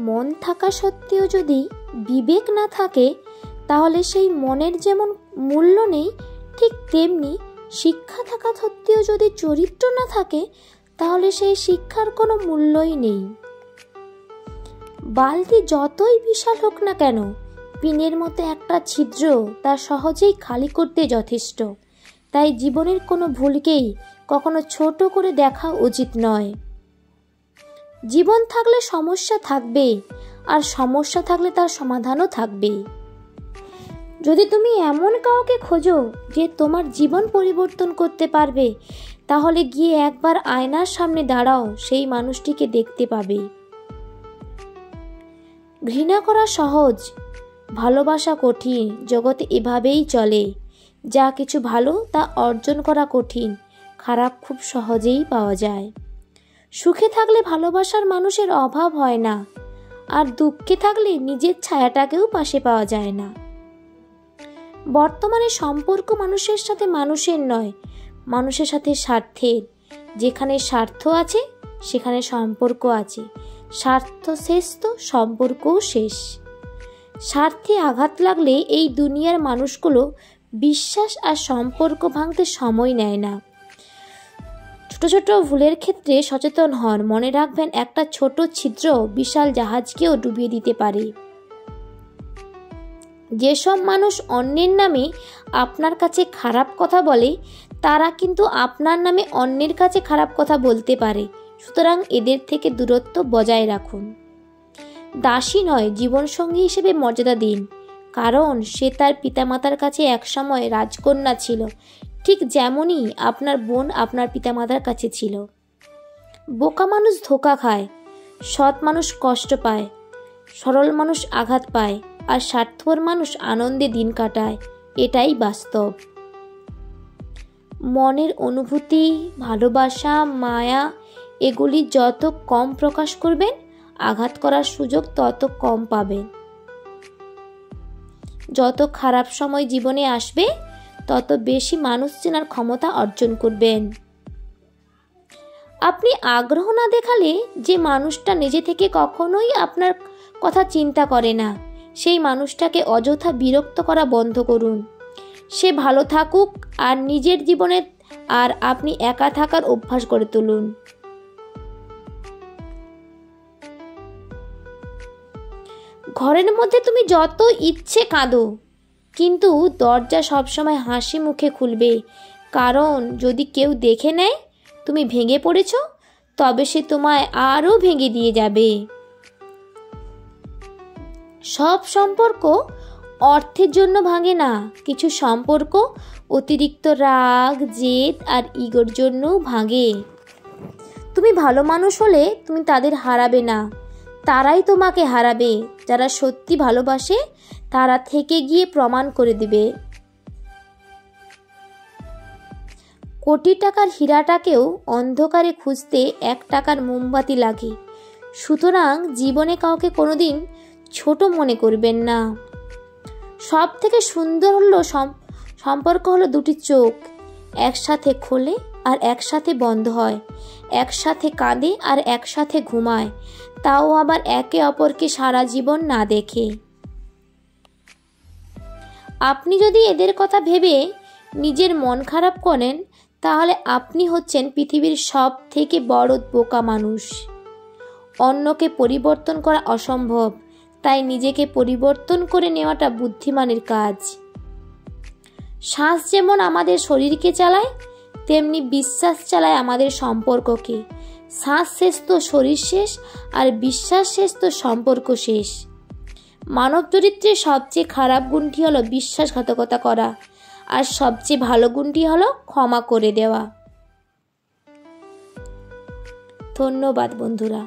মন থাকা সত্ত্বেও যদি বিবেক না থাকে, তাহলে সেই মনের যেমন মূল্য নেই, ঠিক তেমনি শিক্ষা থাকা সত্ত্বেও যদি চরিত্র না থাকে, তাহলে সেই শিক্ষার কোনো মূল্যই নেই। বালতি যতই বিশাল হোক না কেন, পিনের মতো একটা ছিদ্র তা সহজেই খালি করতে যথেষ্ট। তাই জীবনের কোনো ভুলকেই কখনো ছোট করে দেখা উচিত নয়। জীবন থাকলে সমস্যা থাকবে, আর সমস্যা থাকলে তার সমাধানও থাকবে। যদি তুমি এমন কাউকে খোঁজো যে তোমার জীবন পরিবর্তন করতে পারবে, তাহলে গিয়ে একবার আয়নার সামনে দাঁড়াও, সেই মানুষটিকে দেখতে পাবে। ঘৃণা করা সহজ, ভালোবাসা কঠিন। জগতে এভাবেই চলে। যা কিছু ভালো তা অর্জন করা কঠিন, খারাপ খুব সহজেই পাওয়া যায়। সুখে থাকলে ভালোবাসার মানুষের অভাব হয় না, আর দুঃখে থাকলে নিজের ছায়াটাকেও পাশে পাওয়া যায় না। বর্তমানে সম্পর্ক মানুষের সাথে মানুষের নয়, মানুষের সাথে স্বার্থের। যেখানে স্বার্থ আছে সেখানে সম্পর্ক আছে, স্বার্থ শেষ তো সম্পর্কও শেষ। স্বার্থে আঘাত লাগলে এই দুনিয়ার মানুষগুলো বিশ্বাস আর সম্পর্ক ভাঙতে সময় নেয় না। ছোট ছোট ভুলের ক্ষেত্রে সচেতন হন। মনে রাখবেন, একটা ছোট ছিদ্র বিশাল জাহাজকেও ডুবিয়ে দিতে পারে। যেসব মানুষ অন্যের নামে আপনার কাছে খারাপ কথা বলে, তারা কিন্তু আপনার নামে অন্যের কাছে খারাপ কথা বলতে পারে। সুতরাং এদের থেকে দূরত্ব বজায় রাখুন। দাসী নয়, জীবনসঙ্গী হিসেবে মর্যাদা দিন, কারণ সে তার পিতামাতার কাছে একসময় রাজকন্যা ছিল, ঠিক যেমনই আপনার বোন আপনার পিতামাতার কাছে ছিল। বোকা মানুষ ধোঁকা খায়, সৎ মানুষ কষ্ট পায়, সরল মানুষ আঘাত পায়, আর স্বার্থপর মানুষ আনন্দে দিন কাটায়। এটাই বাস্তব। মনের অনুভূতি, ভালোবাসা, মায়া এগুলি যত কম প্রকাশ করবেন, আঘাত করার সুযোগ তত কম পাবেন। যত খারাপ সময় জীবনে আসবে, তত বেশি মানুষ চেনার ক্ষমতা অর্জন করবেন। আপনি আগ্রহ না দেখালে যে মানুষটা নিজে থেকে কখনোই আপনার কথা চিন্তা করে না, সেই মানুষটাকে অযথা বিরক্ত করা বন্ধ করুন। সে ভালো থাকুক আর নিজের জীবনে, আর আপনি একা থাকার অভ্যাস করে তুলুন। ঘরের মধ্যে তুমি যত ইচ্ছে কাঁদো, কিন্তু দরজা সবসময় হাসি মুখে খুলবে, কারণ যদি কেউ দেখে নেয় তুমি ভেঙে পড়েছ, তবে সে তোমায় আরও ভেঙে দিয়ে যাবে। সব সম্পর্ক অর্থের জন্য ভাঙে না, কিছু সম্পর্ক অতিরিক্ত রাগ, জেদ আর ইগোর জন্যও ভাঙে। তুমি ভালো মানুষ হলে তুমি তাদের হারাবে না, তারাই তোমাকে হারাবে। যারা সত্যি ভালোবাসে তারা থেকে গিয়ে প্রমাণ করে দিবে। কোটি টাকার হীরাটাকেও অন্ধকারে খুঁজতে 1 টাকার মোমবাতি লাগে। সুতরাং জীবনে কাউকে কোনোদিন ছোট মনে করবেন না। সব থেকে সুন্দর হলো সম্পর্ক হলো দুটি চোখ, একসাথে খোলে আর একসাথে বন্ধ হয়, একসাথে কাঁদে আর একসাথে ঘুমায়, তাও আবার একে অপরকে সারা জীবন না দেখে। আপনি যদি এদের কথা ভেবে নিজের মন খারাপ করেন, তাহলে আপনি হচ্ছেন পৃথিবীর সব থেকে বড় বোকা মানুষ। অন্যকে পরিবর্তন করা অসম্ভব, তাই নিজেকে পরিবর্তন করে নেওয়াটা বুদ্ধিমানের কাজ। শ্বাস যেমন আমাদের শরীরকে চালায়, তেমনি বিশ্বাস চালায় আমাদের সম্পর্ককে। শ্বাস শেষ তো শরীর শেষ, আর বিশ্বাস শেষ তো সম্পর্ক শেষ। মানব চরিত্রের সবচেয়ে খারাপ গুণটি হলো বিশ্বাসঘাতকতা করা, আর সবচেয়ে ভালো গুণটি হলো ক্ষমা করে দেওয়া। ধন্যবাদ বন্ধুরা।